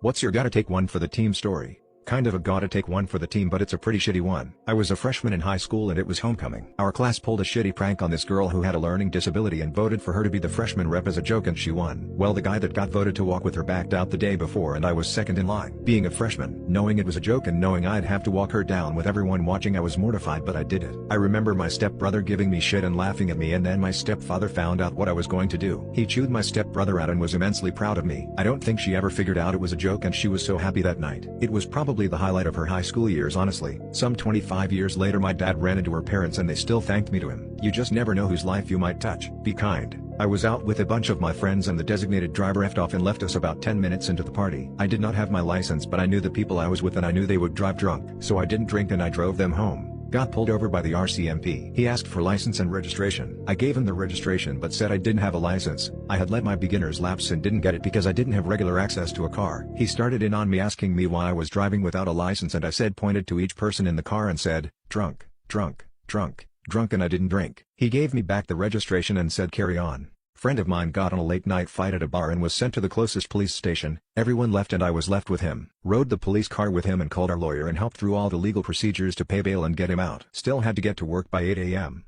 What's your gotta take one for the team story? Kind of a gotta take one for the team, but it's a pretty shitty one. I was a freshman in high school and it was homecoming. Our class pulled a shitty prank on this girl who had a learning disability and voted for her to be the freshman rep as a joke, and she won. Well, the guy that got voted to walk with her backed out the day before and I was second in line. Being a freshman, knowing it was a joke and knowing I'd have to walk her down with everyone watching, I was mortified, but I did it. I remember my stepbrother giving me shit and laughing at me, and then my stepfather found out what I was going to do. He chewed my stepbrother out and was immensely proud of me. I don't think she ever figured out it was a joke, and she was so happy that night. It was probably the highlight of her high school years, honestly. Some 25 years later my dad ran into her parents and they still thanked me to him. You just never know whose life you might touch. Be kind. I was out with a bunch of my friends and the designated driver effed off and left us about 10 minutes into the party. I did not have my license, but I knew the people I was with and I knew they would drive drunk. So I didn't drink and I drove them home. Got pulled over by the RCMP. He asked for license and registration. I gave him the registration but said I didn't have a license. I had let my beginners lapse and didn't get it because I didn't have regular access to a car. He started in on me asking me why I was driving without a license, and I said, pointed to each person in the car and said, drunk, drunk, drunk, drunk, and I didn't drink. He gave me back the registration and said carry on. Friend of mine got in a late night fight at a bar and was sent to the closest police station. Everyone left and I was left with him. Rode the police car with him and called our lawyer and helped through all the legal procedures to pay bail and get him out. Still had to get to work by 8 a.m.